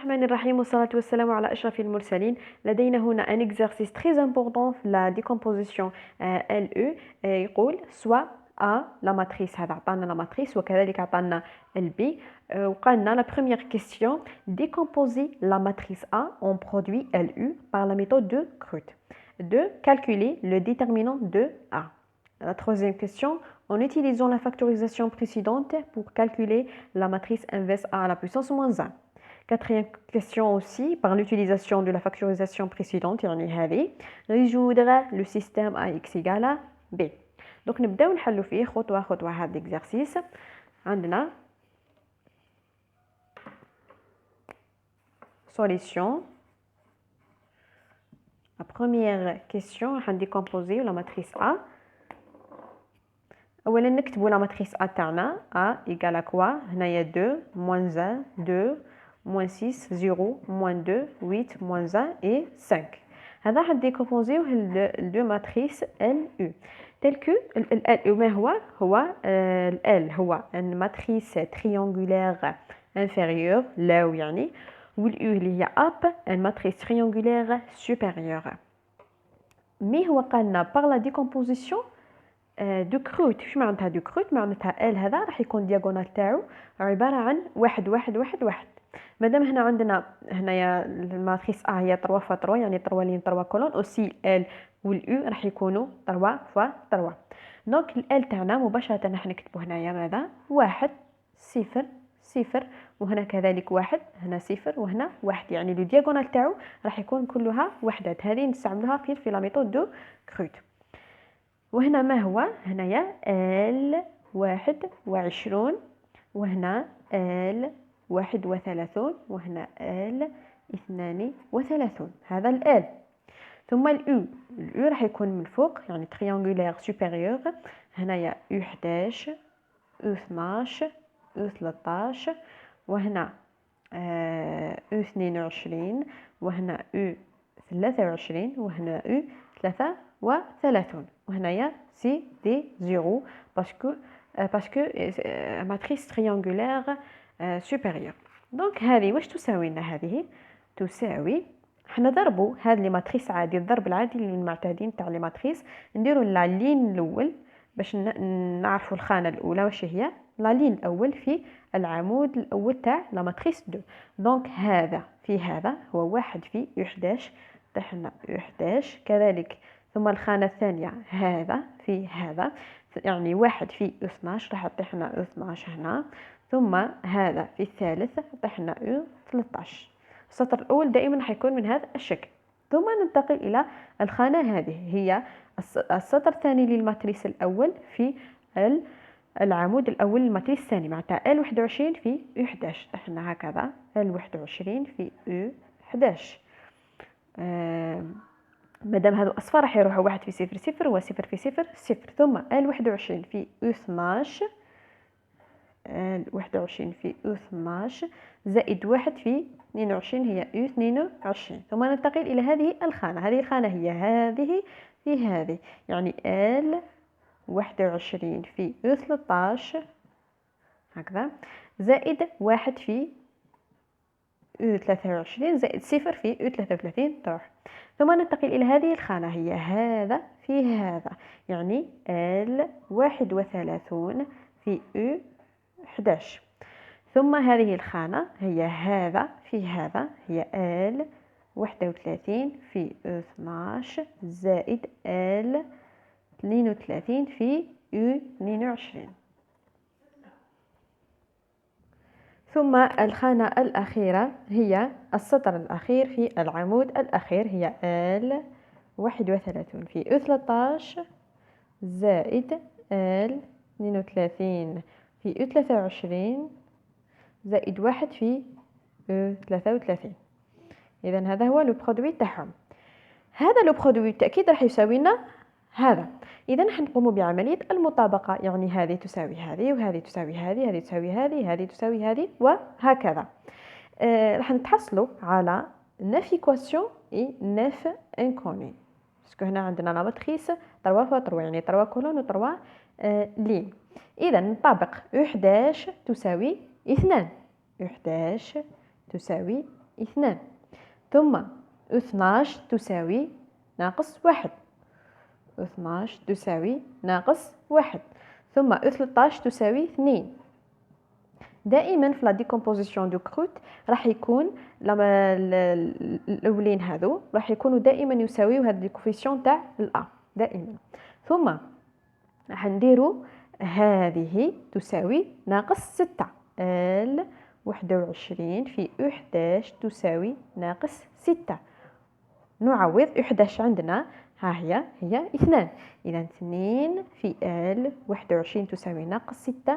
الرحمن الرحيم والصلاة والسلام على أشرف المرسلين. لدينا هنا un exercice très important في la décomposition LE. يقول soit A la matrice، هذا عطانا la matrice وكذلك عطانا B. وقالنا la première question: décomposer la matrice A en produit LU par la méthode de Groth. 2. Calculer le déterminant de A. La troisième question: en utilisant la factorisation précédente pour calculer la matrice inverse A à la puissance moins 1. Quatrième question aussi, par l'utilisation de la factorisation précédente, يعني هذه résoudre le système AX égale à B. Donc نبداو نحلو فيه خطوة خطوة هذا l'exercice. عندنا solution. La première question راح نديكومبوزيو la matrice A. اولا نكتبوا la matrice A تاعنا A égale à quoi؟ هنايا 2 moins 1 2 moins 6 0 moins 2 8 moins 1 et 5. هذا راح نديكومبوزيوه لدو ماتريس LU tel que LU ما هو L هو ان ماتريس triangulaire inférieure لاو يعني، والU اللي هي up ان ماتريس triangulaire supérieure. مي هو قالنا par la décomposition دو كروت. شو معناتها دو كروت؟ معناتها ال هذا راح يكون دياغونال تاعو عباره عن 1 1 1 1. مادام هنا عندنا هنايا الماتريس ا هي 3 ف 3 يعني 3 لين 3 كولون، اوسي ال واليو راح يكونوا 3 ف 3. دونك ال تاعنا مباشره راح نكتبوا هنايا ماذا؟ 1 0 0 وهنا كذلك 1 هنا 0 وهنا 1، يعني لو دياغونال تاعو راح يكون كلها وحدات. هذه نستعملوها في لا ميثود دو كروت. وهنا ما هو؟ هنايا ال 21 وهنا ال 31 وهنا ال 32. هذا ال. ثم اليو راح يكون من الفوق يعني triangulaire supérieur. هنايا U 11 U 12 U 13 وهنا U 22 وهنا U 23 وهنا U 33 وهنايا سي دي 0 باسكو ماتريس triangulaire supérieur. دونك هذه واش تساوي لنا؟ هذه تساوي، حنا ضربوا هذه لي ماتريس عادي، الضرب العادي اللي المعتادين تاع لي ماتريس. نديروا لا لين الاول باش نعرفوا الخانه الاولى واش هي. لا لين الاول في العمود الاول تاع لا ماتريس 2. دونك هذا في هذا هو 1 في 11 طيحنا 11 كذلك. ثم الخانة الثانية هذا في هذا يعني 1 في 12 راح طيحنا 12 هنا. ثم هذا في الثالث طيحنا 13. السطر الأول دائما حيكون من هذا الشكل. ثم ننتقل إلى الخانة هذه، هي السطر الثاني للماتريس الأول في العمود الأول للماتريس الثاني، معناتها L21 في U11 طيحنا هكذا L21 في U11. مادام هذو أصفار راح يروحوا 1 في 0 0 و 0 في 0 0. ثم L21 في U12 L21 في U12 زائد 1 في 22 هي U22. ثم ننتقل إلى هذه الخانة. هذه الخانة هي هذه في هذه، يعني L21 في U13 هكذا زائد 1 في U23 زائد 0 في U33 تروح. ثم ننتقل إلى هذه الخانة، هي هذا في هذا، يعني L31 في U11. ثم هذه الخانة هي هذا في هذا، هي L31 في U12 زائد L32 في U22. ثم الخانة الأخيرة هي السطر الأخير في العمود الأخير، هي L31 في U13 زائد L32 في U23 زائد 1 في U33. إذا هذا هو لو برودوي تاعهم. هذا لو برودوي بالتأكيد راح يساوي لنا هذا. إذا راح نقوم بعملية المطابقة، يعني هذه تساوي هذه وهذه تساوي هذه، هذه تساوي هذه، هذه تساوي هذه وهكذا. راح نتحصلوا على 9 إيكواسيون اي 9 انكوني، باسكو هنا عندنا لا ماتريس 3 ف 3 يعني 3 كولون و 3 لين. إذا نطابق U11 تساوي 2 U11 تساوي 2. ثم 12 تساوي ناقص 1. 12 تساوي ناقص 1. ثم 13 تساوي 2. دائما في لا ديكومبوزيسيون دو كروت راح يكون الاولين هذو راح يكونوا دائما يساويو هاد الكوفيسيون تاع الأ دائما. ثم راح نديرو هذه تساوي ناقص 6. ال 21 في 11 تساوي ناقص 6. نعوض 11 عندنا ها هي 2. إذا 2 في ال 21 تساوي ناقص 6،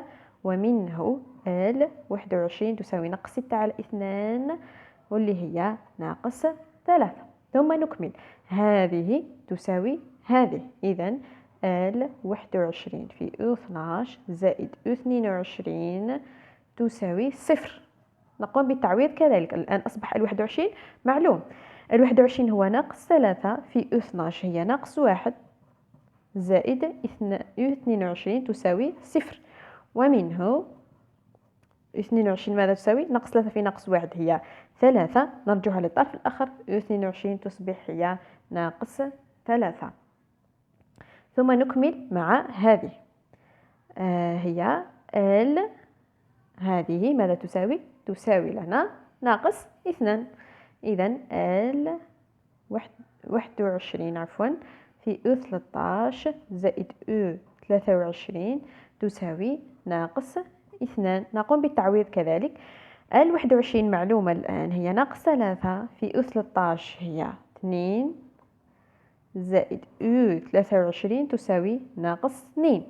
ومنه ال 21 تساوي ناقص 6 على 2 واللي هي ناقص 3. ثم نكمل هذه تساوي هذه. إذا ال 21 في 12 زائد 22 تساوي 0. نقوم بالتعويض كذلك. الآن أصبح ال 21 معلوم. ال 21 هو ناقص 3 في 12 هي ناقص 1 زائد 22 تساوي 0. ومنه 22 ماذا تساوي؟ ناقص 3 في ناقص 1 هي 3. نرجعها للطرف الآخر. 22 تصبح هي ناقص 3. ثم نكمل مع هذه. هي ال هذه ماذا تساوي؟ تساوي لنا ناقص 2. إذا ال 21 عفوا في 13 زائد 23 تساوي ناقص 2. نقوم بالتعويض كذلك. ال 21 معلومة الآن هي ناقص 3 في 13 هي 2 زائد 23 تساوي ناقص 2.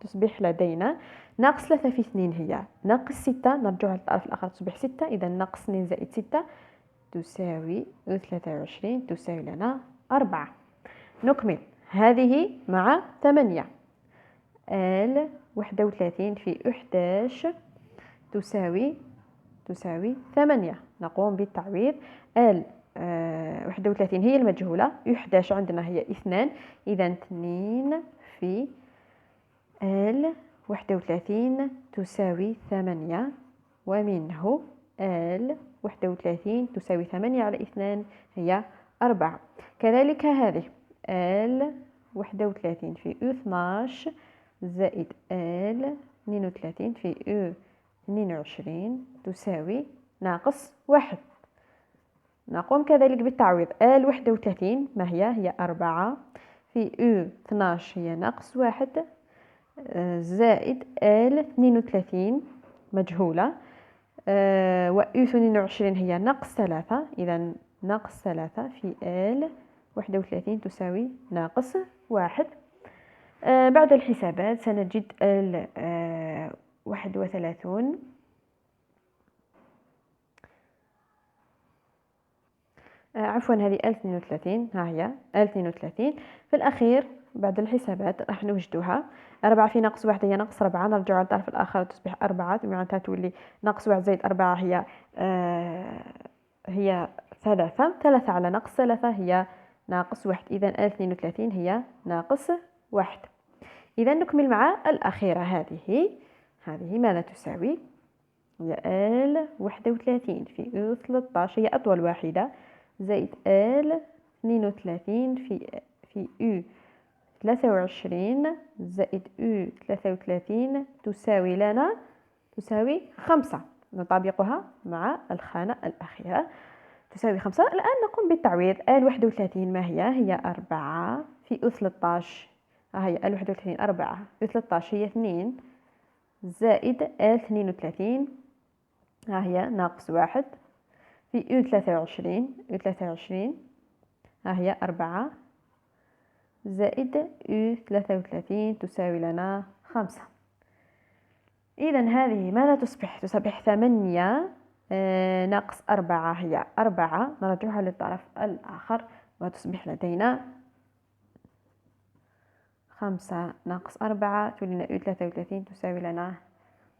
تصبح لدينا ناقص 3 في 2 هي ناقص 6. نرجعها للطرف الآخر تصبح 6. إذا ناقص 2 زائد 6 تساوي 23 تساوي لنا 4. نكمل هذه مع 8. ال 31 في 11 تساوي 8. نقوم بالتعويض. ال 31 هي المجهولة، 11 عندنا هي 2. إذا 2 في ال 31 تساوي 8، ومنه ال 31 تساوي 8 على 2 هي 4. كذلك هذه ال 31 في 12 زائد ال 32 في 22 تساوي ناقص 1. نقوم كذلك بالتعويض. ال 31 ما هي 4 في 12 هي ناقص 1 زائد ال 32 مجهولة و 22 هي ناقص 3. إذا ناقص 3 في ال 31 تساوي ناقص 1. بعد الحسابات سنجد ال 31 عفوا هذه ال 32 ها هي ال 32 في الأخير. بعد الحسابات راح نوجدوها. 4 في ناقص 1 هي ناقص 4. نرجع على الطرف الآخر تصبح 4. معناتها تولي ناقص 1 زائد 4 هي 3. 3 على ناقص 3 هي ناقص 1. إذا ال 32 هي ناقص 1. إذا نكمل مع الأخيرة. هذه ماذا تساوي؟ هي ال 31 في 13 هي أطول واحدة زائد ال 32 في 23 زائد 33 تساوي 5. نطابقها مع الخانة الأخيرة تساوي 5. الآن نقوم بالتعويض. ال 31 ما هي 4 في 13 هي ال 31 4 في 13 هي 2 زائد ال 32 هي ناقص 1 في 23 هي 4 زائد 33 تساوي لنا 5. إذا هذه ماذا تصبح؟ 8 ناقص 4 هي 4. نرجعها للطرف الآخر وتصبح لدينا 5 ناقص 4 تولي لنا 33 تساوي لنا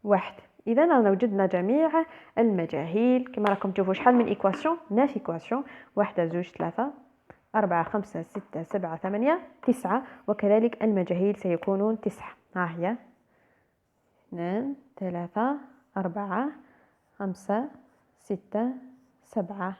1. إذا رانا وجدنا جميع المجاهيل. كما راكم تشوفوا شحال من إيكواسيون. 9 إيكواسيون. 1 2 3 4 5 6 7 8 9. وكذلك المجاهيل سيكونون 9. ها هي 2 3 4 5 6 7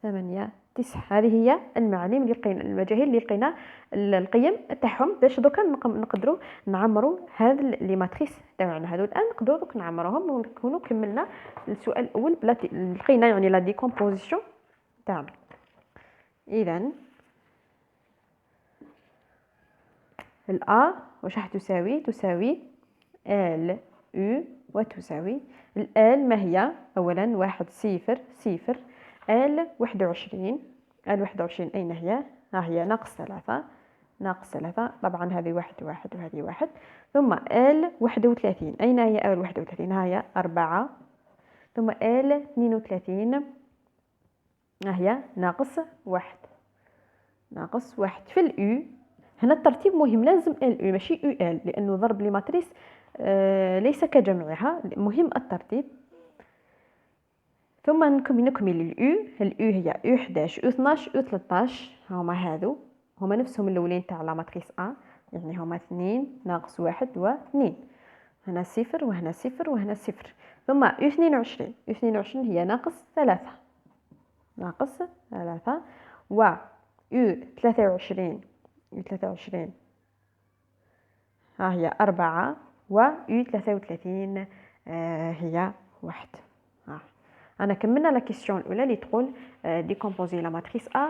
8 9. هذه هي المعالم اللي لقينا، المجاهيل اللي لقينا القيم تاعهم باش دوكا نقدروا نعمروا هذا لي ماتريس تاعنا هذو. الان نقدروا دوك نعمروهم ونكونوا كملنا السؤال الاول بلا لقينا يعني لا ديكومبوزيسيون تاعنا. اذا الأ واش راح تساوي؟ تساوي ال او وتساوي الال ما هي؟ اولا 1 0 0 ال 21. ال 21 اين هي؟ ها هي ناقص 3 ناقص 3. طبعا هذه 1 1 وهذه 1. ثم ال 31 اين هي؟ ال 31 ها هي 4. ثم ال 32 ها هي ناقص 1 ناقص 1. في الأو هنا الترتيب مهم، لازم ال او ماشي او ال، لانه ضرب لي ماتريس ليس كجمعها، مهم الترتيب. ثم نكمل الاو هي او 11 او 12 او 13 هما هادو هما نفسهم الاولين تاع لا ماتريس ا، يعني هما 2 ناقص 1 و2. هنا 0 وهنا 0 وهنا 0. ثم او 22 او 22 هي ناقص 3 ناقص 3. و او 23 او 23 ها هي 4. و او 33 هي 1. أنا كملنا لا كيسيون الأولى اللي تقول ديكومبوزي لا ماتريس A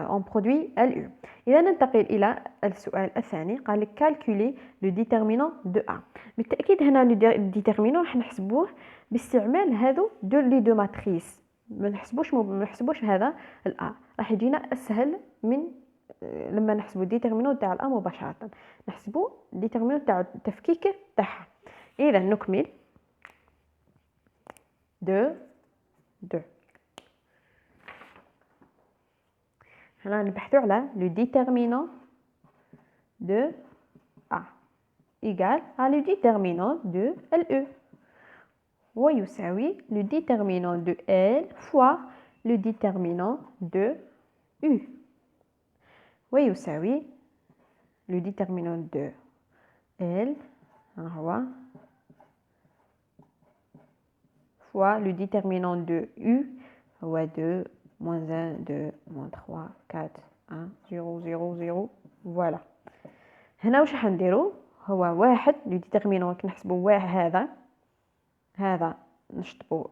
en produit LU. إذا ننتقل إلى السؤال الثاني. قال لك كالكولي لو ديتيرمينون دو A. بالتأكيد هنا لو ديتيرمينون راح نحسبوه باستعمال هذو لي دو ماتريس، ما نحسبوش هذا الA، راح يجينا أسهل من لما نحسبو الديتيرمينون تاع الA مباشرة، نحسبو الديتيرمينون تاع التفكيك تاعها. إذا نكمل 2 هنا نبحثوا على لو ديتيرمينون دو A égal à le déterminant de LE ويساوي le déterminant de L fois le déterminant de U ويساوي le déterminant de L هو fois le déterminant de U هو 2 moins 1 2 moins 3 4 1 0 0 0. فوالا هنا واش راح نديرو؟ هو واحد لو ديتيرمينون كنحسبو هذا نشطبو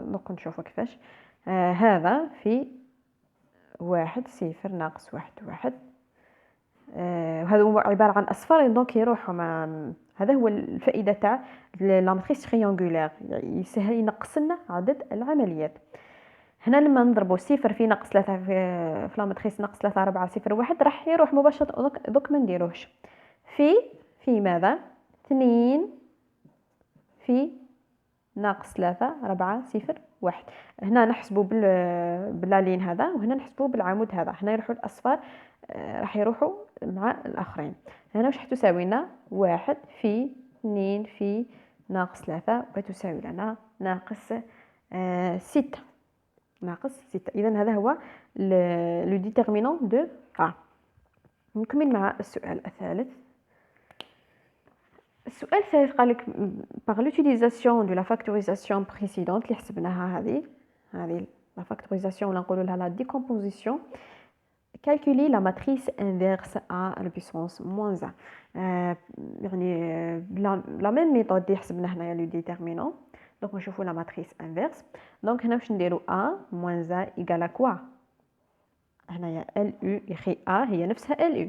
دوك نشوفو كيفاش. هذا في 1 0 ناقص 1 1. وهذا عبارة عن أصفار دونك يروحوا مع هذا هو الفائدة تاع لا ماتريس تريونغولير، يسهل ينقص لنا عدد العمليات. هنا لما نضربو 0 في ناقص 3 في لا ماتريس ناقص 3 4 0 1 راح يروح مباشرة، دوك ما نديروهش. في ماذا؟ 2 في ناقص 3 4 0 1. هنا نحسبو باللين هذا، وهنا نحسبو بالعمود هذا، هنا يروحوا الأصفار راح يروحوا مع الآخرين. هنا واش تساوي لنا؟ 1 في 2 في ناقص 3 وتساوي لنا ناقص 6 ناقص 6. إذا هذا هو لو ديتيرمينون دو A. نكمل مع السؤال الثالث. السؤال الثالث قال لك par l'utilisation de la factorisation précédente اللي حسبناها هذه la factorisation ولا نقولوا لها la décomposition calculer la matrice inverse à la puissance moins 1. يعني la même méthode اللي حسبنا هنايا le déterminant. دونك نشوفوا la matrice inverse. دونك هنا واش نديروا A moins 1 égale à quoi؟ هنايا LU يخي A هي نفسها LU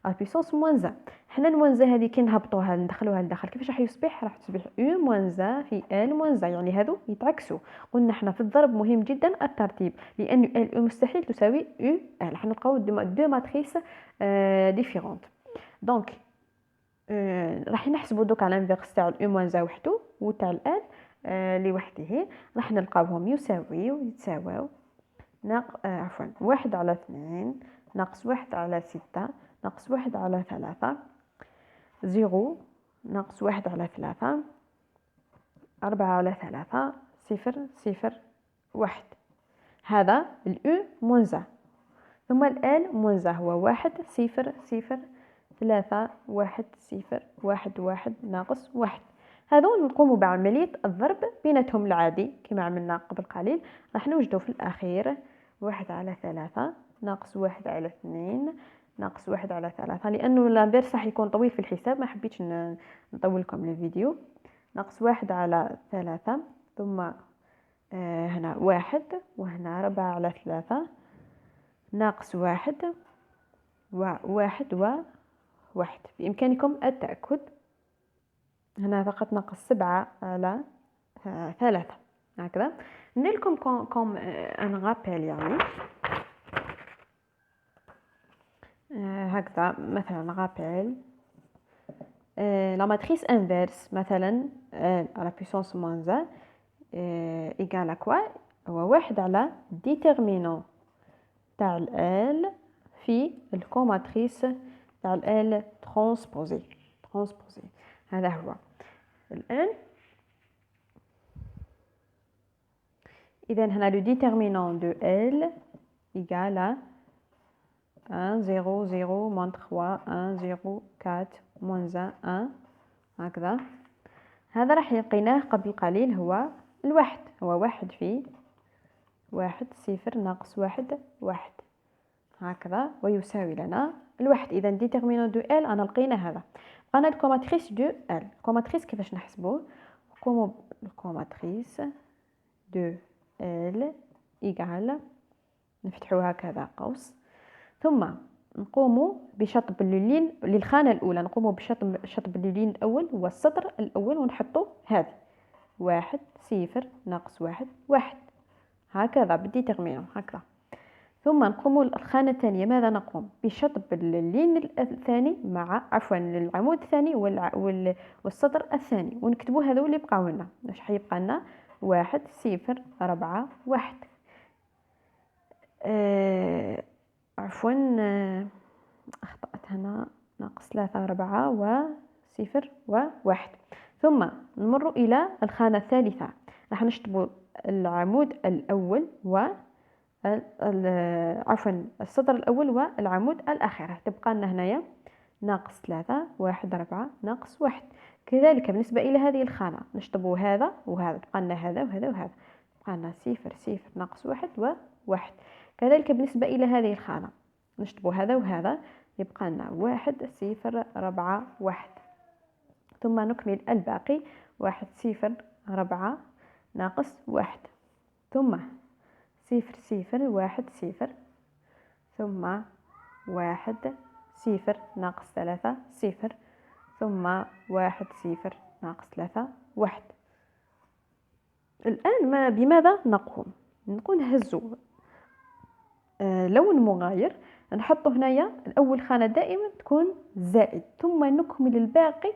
à puissance moins 1. حنا الموانزا هذه كي نهبطوها ندخلوها لداخل كيفاش راح يصبح؟ راح تصبح او موانزا في ال موانزا، يعني هادو يتعكسوا. قلنا حنا في الضرب مهم جدا الترتيب، لان ال او مستحيل تساوي او ال، حنا نلقاو دو ماتريس ديفيرونت. دونك راح نحسبوا دوك على الانفيرس تاع الاو موانزا وحده وتاع ال لوحده، راح نلقاوهم يتساواو عفوا 1 على 2 ناقص 1 على 6 ناقص 1 على 3 0 ناقص 1 على 3 4 على 3 0 0 1. هذا الأو موانزا. ثم الآل موانزا هو 1 0 0 3 1 0 1 1 ناقص 1. هذو نقوم بعملية الضرب بيناتهم العادي كما عملنا قبل قليل. راح نوجدوا في الأخير 1/3 ناقص 1/2 ناقص 1/3، لأنه الانفيرس راح يكون طويل في الحساب، ما حبيتش نطول لكم الفيديو. ناقص 1/3 ثم هنا 1 وهنا 4/3 ناقص 1 و1 و1. بإمكانكم التأكد. هنا فقط ناقص 7/3 هكذا. ندير لكم كوم ان غابيل يعني هكذا مثلا غابيل لا ماتريس انفيرس مثلا على بويسونس موان 1 ايكال ا كوا، هو 1 على ديتيرمينون تاع ال في الكوماتريس تاع ال ترانسبوزي. هذا هو. الآن إذا هنا لو ديتيرمينون دو ال إيكال 1 0 0 moins 3 1 0 4 moins 1 هكذا. هذا راح لقيناه قبل قليل هو الواحد، هو 1 في 1 0 ناقص 1 1 هكذا، ويساوي لنا الواحد. إذا ديتيرمينون دو ال أنا لقينا هذا. بقانا الكوماتريس دو ال. الكوماتريس كيفاش نحسبوه؟ نقوموا بالكوماتريس دو ال إيكال، نفتحوا هكذا قوس، ثم نقوموا بشطب اللين للخانة الأولى، نقوموا بشطب اللين الأول والسطر الأول ونحطوا هذه 1 0 ناقص 1 1 هكذا بالديتيرمينون هكذا. ثم نقوم الخانة الثانية، ماذا نقوم؟ بشطب اللين الثاني مع العمود الثاني والسطر الثاني، ونكتبوا هذو اللي بقاو لنا. واش حيبقى لنا؟ 1 0 4 1 أخطأت هنا، ناقص 3 4 و0 و1. ثم نمر إلى الخانة الثالثة، راح نشطب العمود الأول السطر الأول والعمود الأخير. تبقى لنا هنايا ناقص 3 1 4 ناقص 1. كذلك بالنسبة إلى هذه الخانة نشطب هذا وهذا، تبقى لنا هذا وهذا وهذا، تبقى لنا 0 0 ناقص 1 و1. كذلك بالنسبة إلى هذه الخانة نشطب هذا وهذا، يبقى لنا 1 0 4 1. ثم نكمل الباقي 1 0 4 ناقص 1، ثم 0 0 1 0، ثم 1 0 ناقص 3 0، ثم 1 0 ناقص 3 1. الآن بماذا نقوم؟ نهزو لون مغاير، نحطه هنايا. الأول خانة دائما تكون زائد، ثم نكمل الباقي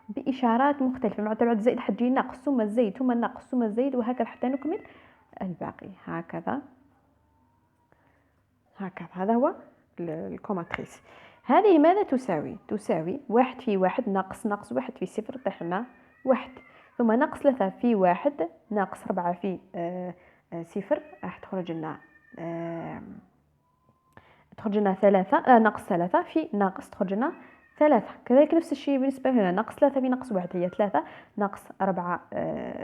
بإشارات مختلفة. مع تبع الزائد حتجي ناقص ثم الزائد ثم الناقص ثم الزائد وهكذا حتى نكمل الباقي هكذا. هذا هو الكوماتريس. هذه ماذا تساوي؟ تساوي 1 في 1 ناقص 1 في 0 طيح لنا 1، ثم ناقص 3 في 1 ناقص 4 في 0 راح تخرج لنا 3 ناقص 3 في ناقص تخرج لنا 3. كذلك نفس الشيء بالنسبة هنا، ناقص 3 في ناقص 1 هي 3 ناقص 4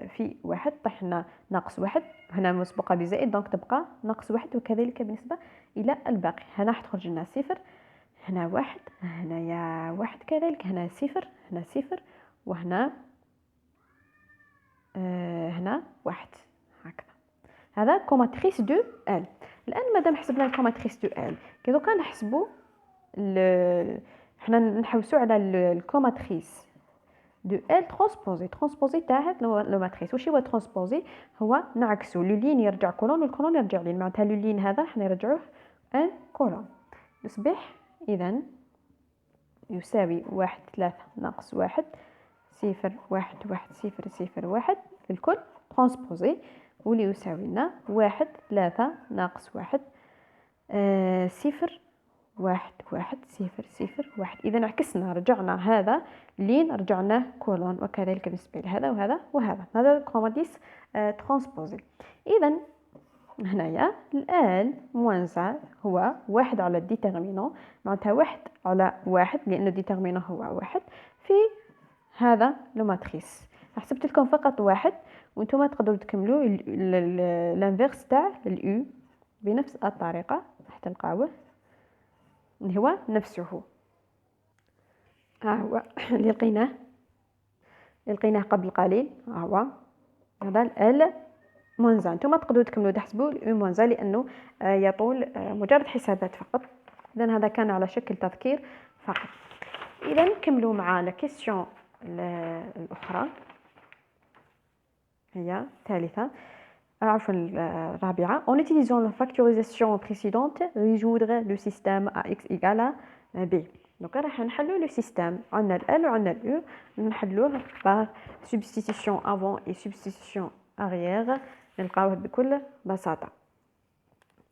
في 1 طيح لنا ناقص 1، هنا مسبقة بزائد دونك تبقى ناقص 1. وكذلك بالنسبة إلى الباقي، هنا راح تخرج لنا 0 هنا 1 هنايا 1 كذلك هنا 0 هنا 0 وهنا هنا 1 هكذا. هذا كوماتريس دو ال. الآن مادام حسبنا الكوماتريس دو ال، كي دوكا نحسبوا حنا نحوسوا على الكوماتريس دو ال ترانسبوزي تاع لو ماتريس. واش هو ترانسبوزي؟ هو نعكسوا لو لين يرجع كولون والكولون يرجع لين، معناتها لو لين هذا حنا نرجعوه ان كولون. يصبح اذا يساوي 1 3 ناقص 1 0 1 1 0 0 1 الكل ترانسبوزي، واللي يساوي لنا 1 3 ناقص 1 0 1 1 0 0 1. إذا عكسنا، رجعنا هذا لين رجعناه كولون، وكذلك بالنسبة لهذا وهذا وهذا. هذا الكوماتريس ترانسبوزي. إذا هنايا الآن موانزا هو 1 على الديتيرمينون، معناتها 1 على 1 لأن الديتيرمينون هو 1 في هذا لو ماتريس. حسبت لكم فقط واحد، وانتم تقدروا تكملوا الانفيرس تاع اليو بنفس الطريقة. راح تلقاوه اللي هو نفسه. ها هو اللي لقيناه قبل قليل. ها هو هذا ال مونزا. انتم تقدروا تكملوا تحسبوا اليو مونزا لانه يطول مجرد حسابات فقط. اذا هذا كان على شكل تذكير فقط. اذا نكملوا مع لا كيسيون الاخرى، هي الثالثة، عفوا الرابعة. En utilisant la factorisation précédente, résoudre le système AX égale à B. Donc راح نحلو لو سيستم. عندنا ال وعندنا ال نحلوه par substitution avant et substitution arrière. نلقاوه بكل بساطة.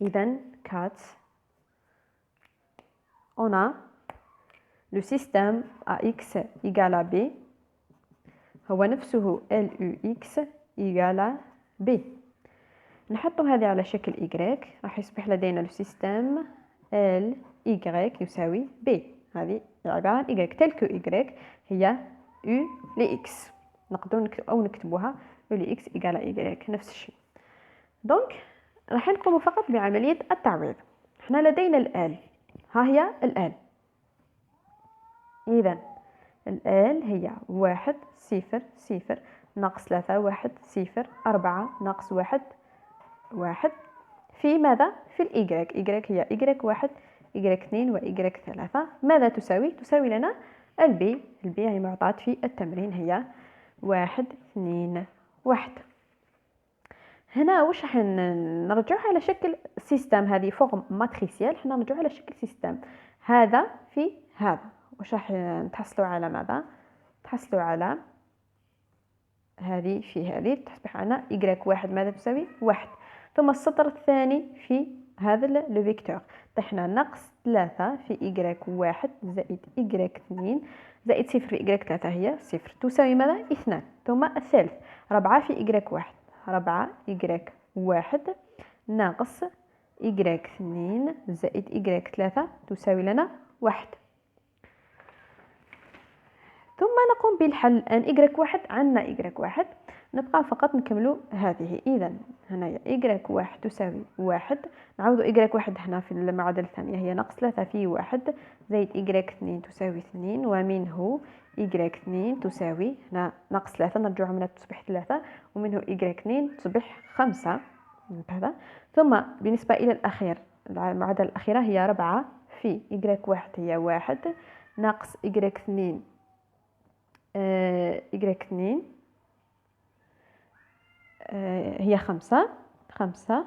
إذا 4 on a le système AX égale à B هو نفسه LUX égale à B. نحط هذه على شكل Y، راح يصبح لدينا السيستم L Y يساوي B. هذه عبارة عن Y تلك Y هي U لX. نقدر نكتبوها U لX إيجال Y نفس الشيء. دونك راح نقوم فقط بعملية التعويض. احنا لدينا ال ها هي ال إذا ال هي 1 0 0 ناقص 3 1 0 4 ناقص 1 1 في ماذا؟ في الإيجريك. إيجريك هي إيجريك 1 إيجريك 2 وإيجريك 3. ماذا تساوي؟ تساوي لنا البي. البي هي معطاة في التمرين هي 1 2 1. هنا واش راح نرجعوها على شكل سيستم. هذه فورم ماتريسيال، حنا نرجعوها على شكل سيستم. هذا في هذا واش راح نتحصلوا على ماذا؟ تحصلوا على هذه في هذه تصبح عندنا إيجريك 1 ماذا تساوي؟ 1. ثم السطر الثاني في هذا لو فيكتور طحنا ناقص 3 في إيجريك 1 زائد إيجريك 2 زائد 0 في إيجريك 3 هي 0 تساوي ماذا؟ 2. ثم الثالث 4 في إيجريك 1 4 إيجريك 1 ناقص إيجريك 2 زائد إيجريك 3 تساوي لنا 1. ثم نقوم بالحل. الآن إيجريك 1 عندنا إيجريك 1 نبقى فقط نكملوا هذه. إذا هنايا إيجريك 1 تساوي 1. نعوضوا إيجريك 1 هنا في المعادلة الثانية هي ناقص 3 في 1 زائد إيجريك 2 تساوي 2 ومنه إيجريك 2 تساوي هنا ناقص 3 نرجعها منها تصبح 3 ومنه إيجريك 2 تصبح 5 هذا. ثم بالنسبة إلى الأخير المعادلة الأخيرة هي 4 في إيجريك 1 هي 1 ناقص إيجريك 2 إيجريك 2 هي 5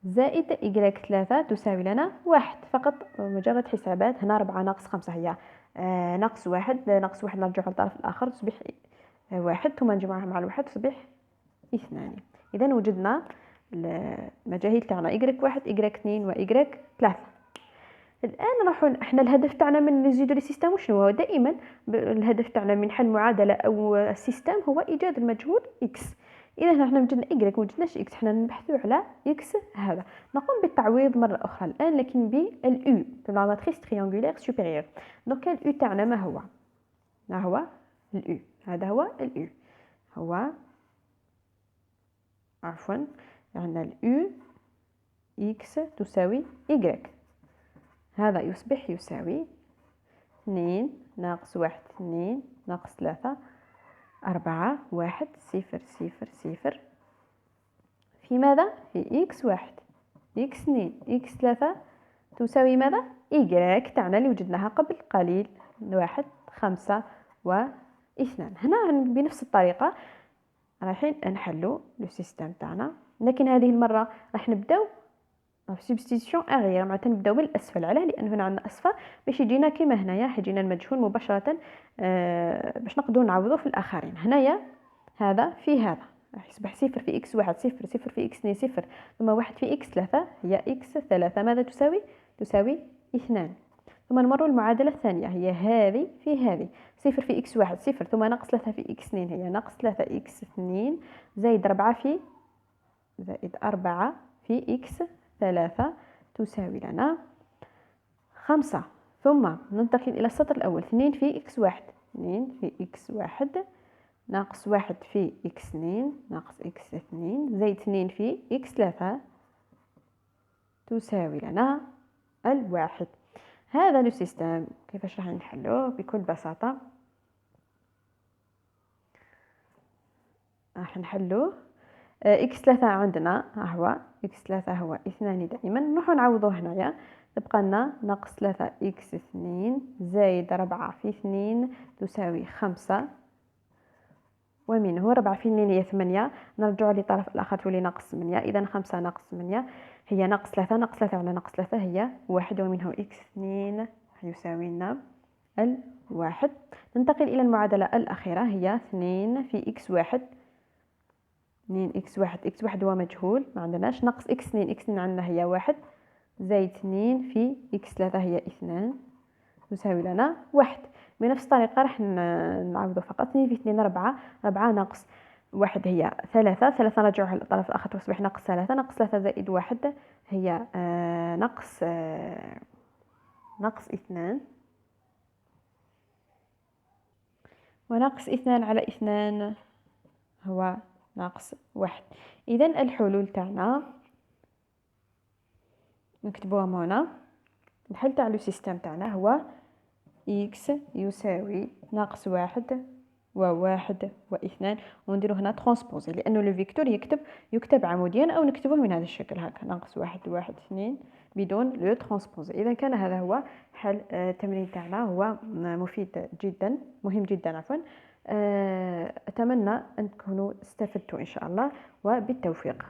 زائد إيجريك 3 تساوي لنا 1. فقط مجرد حسابات. هنا 4 ناقص 5 هي ناقص 1 ناقص 1 نرجع للطرف الآخر تصبح 1 ثم نجمعها مع الواحد تصبح 2. إذا وجدنا المجاهيل تاعنا إيجريك 1 إيجريك 2 وإيجريك 3. الان راح احنا الهدف تاعنا من نزيدو لي سيستم وشنو هو؟ دائما الهدف تاعنا من حل معادله او السيستم هو ايجاد المجهول اكس. اذا احنا وجدنا ايغريك ما وجدناش اكس حنا نبحثوا على اكس. هذا نقوم بالتعويض مره اخرى الان لكن باليو لا ماتريس تريانغولير سوبيريور. دونك اليو تاعنا ما هو؟ ما هو اليو؟ هذا هو اليو. هو عفوا عندنا اليو اكس تساوي ايغريك. هذا يصبح يساوي 2 ناقص 1 2 ناقص 3 4 1 0 0 0 في ماذا؟ في إكس 1 إكس 2 إكس 3 تساوي ماذا؟ إيجريك تاعنا اللي وجدناها قبل قليل 1 5 و 2. هنا بنفس الطريقة رايحين نحلو لو سيستم تاعنا، لكن هذه المرة راح نبداو سبستيتيوشن اغيير معناتها نبداو من الاسفل. علاه؟ لانه هنا عندنا اسفل باش يجينا كيما هنايا يجينا المجهول مباشره باش نقدروا نعوضوا في الاخرين. هنايا هذا في هذا راح يصبح 0 في اكس 1 0 0 في اكس 2 0 ثم 1 في اكس 3 هي اكس 3 ماذا تساوي؟ تساوي 2. ثم نمروا المعادله الثانيه هي هذه في هذه 0 في اكس 1 0 ثم ناقص 3 في اكس 2 هي ناقص 3 اكس 2 زائد 4 في زائد 4 في اكس 3 تساوي لنا 5. ثم ننتقل إلى السطر الأول 2 في إكس 1 2 في إكس 1 ناقص 1 في إكس 2 ناقص إكس 2 زائد 2 في إكس 3 تساوي لنا الواحد. هذا لو سيستم كيفاش راح نحلوه؟ بكل بساطة راح نحلوه. إكس 3 عندنا هو إكس 3 هو 2 دائما، نروحو نعوضوه هنايا، تبقى لنا ناقص 3 إكس 2 زائد 4 في 2 تساوي 5، ومنه 4 في 2 هي 8، نرجعو للطرف الآخر تولي ناقص 8، إذا 5 ناقص 8 هي ناقص 3، ناقص 3 على ناقص 3 هي 1، ومنه إكس 2 يساوي لنا الواحد. ننتقل إلى المعادلة الأخيرة، هي 2 في إكس 1، 2 إكس 1، إكس 1 هو مجهول ما عندناش، ناقص إكس 2، إكس 2 عندنا هي 1 زائد 2 في إكس 3 هي 2 تساوي لنا 1. بنفس الطريقة راح نعوض فقط 2 في 2 4، 4 ناقص 1 هي 3، 3 نرجعوها للطرف الآخر تصبح ناقص 3، ناقص 3 زائد 1 هي ناقص 2، وناقص 2 على 2 هو ناقص 1. إذا الحلول تاعنا نكتبوهم هنا. الحل تاع لو سيستم تاعنا هو إكس يساوي ناقص 1 وواحد واثنان، ونديرو هنا ترانسبوزي لأنه لو فيكتور يكتب عموديا أو نكتبه من هذا الشكل هكا، ناقص 1 1 2 بدون لو ترانسبوزي. إذا كان هذا هو حل التمرين تاعنا، هو مفيد جدا، مهم جدا عفوا. أتمنى أن تكونوا استفدتوا إن شاء الله، وبالتوفيق.